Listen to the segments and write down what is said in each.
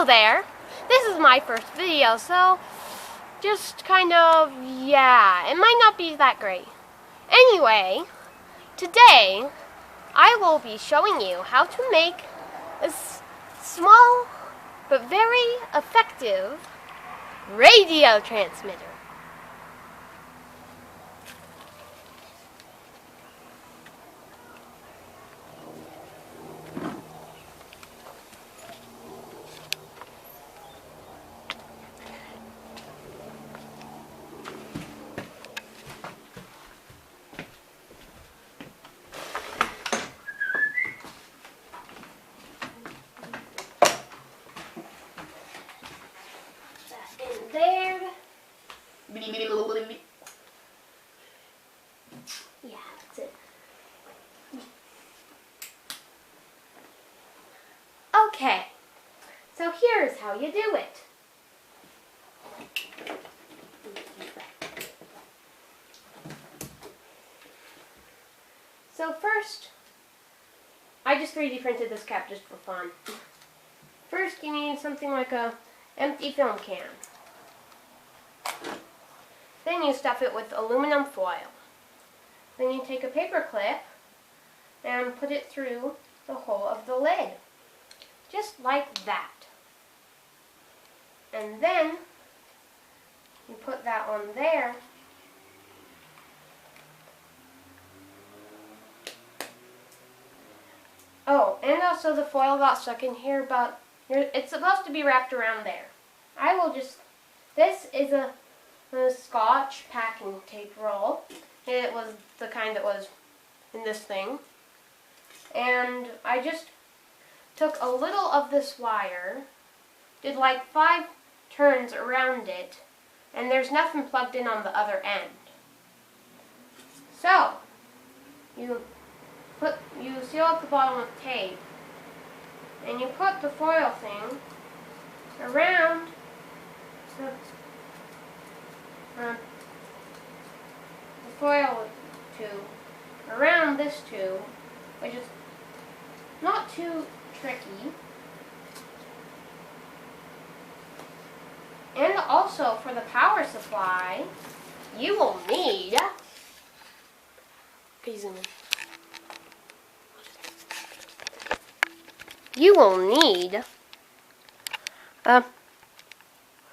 there! This is my first video, so just kind of, yeah, it might not be that great. Anyway, today I will be showing you how to make a small but very effective radio transmitter. There. Yeah, that's it. Okay, so here's how you do it. So first, I just 3D printed this cap just for fun. First, you need something like a empty film can. Then you stuff it with aluminum foil. Then you take a paper clip and put it through the hole of the lid. Just like that. And then you put that on there. Oh, and also the foil got stuck in here, but it's supposed to be wrapped around there. This is a Scotch packing tape roll. It was the kind that was in this thing. And I just took a little of this wire, did like 5 turns around it, and there's nothing plugged in on the other end. So, you seal up the bottom with tape, and you put the foil thing around the foil tube, around this tube, which is not too tricky. And also for the power supply, you will need,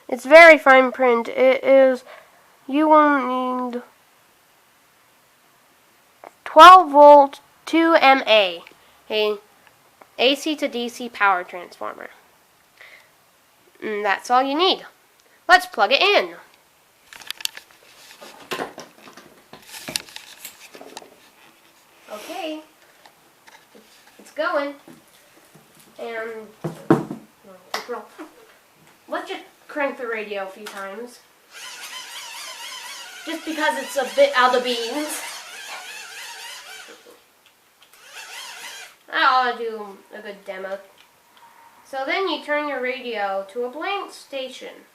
it's very fine print. You will need 12 volt 2 mA, a AC to DC power transformer. And that's all you need. Let's plug it in. Okay, it's going. And let's just crank the radio a few times, just because it's a bit out of beans. I ought to do a good demo. So then you turn your radio to a blank station.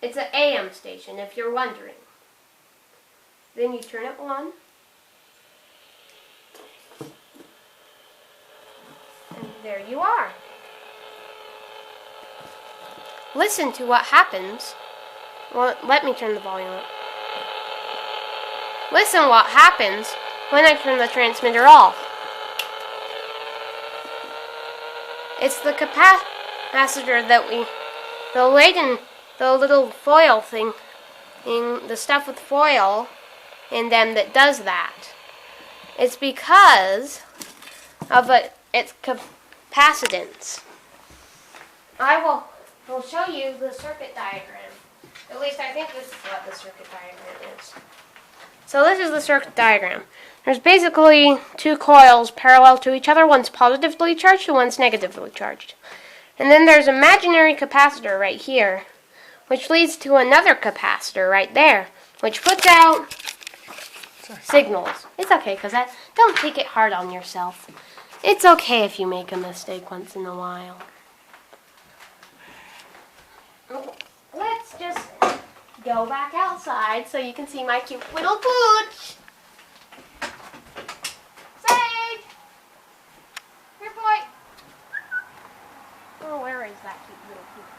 It's an AM station, if you're wondering. Then you turn it on. And there you are. Listen to what happens. Well, let me turn the volume up. Listen what happens when I turn the transmitter off. It's the capacitor that the little foil thing, the stuff with foil in them that does that. It's because of its capacitance. I'll show you the circuit diagram. At least I think this is what the circuit diagram is. So this is the circuit diagram. There's basically 2 coils parallel to each other. One's positively charged and one's negatively charged. And then there's an imaginary capacitor right here, which leads to another capacitor right there, which puts out signals. It's okay, because don't take it hard on yourself. It's okay if you make a mistake once in a while. Let's just go back outside so you can see my cute little pooch. Sage! Here, boy. that cute little poop.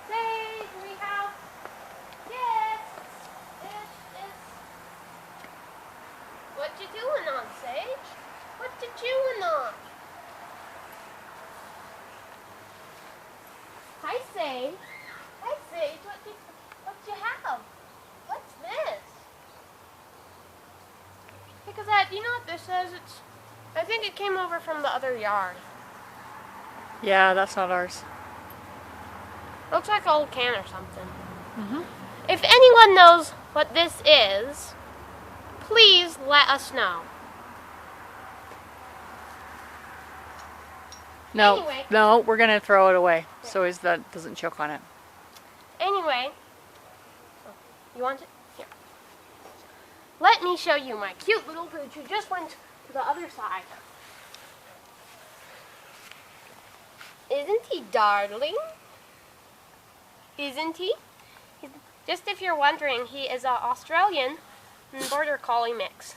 Sage, we have... Yes! Yes. What you doing on, Sage? What you chewing on? Hi, Sage. Hi, Sage. What you have? What's this? Because you know what this says? I think it came over from the other yard. Yeah, that's not ours. Looks like an old can or something. Mm-hmm. If anyone knows what this is, please let us know. No, Anyway. no, we're gonna throw it away so that doesn't choke on it. Anyway, you want it? Here. Let me show you my cute little pooch who just went to the other side. Isn't he darling? Isn't he? Just if you're wondering, he is an Australian Border Collie mix.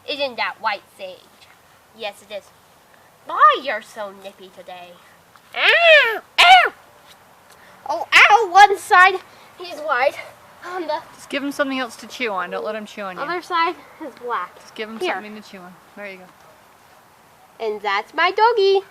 Isn't that white, Sage? Yes, it is. Why, you're so nippy today. Ow! Ow! Oh, ow! One side, he's white. On the Just give him something else to chew on. Don't let him chew on you. other side is black. Just give him Here. something to chew on. There you go. And that's my doggy.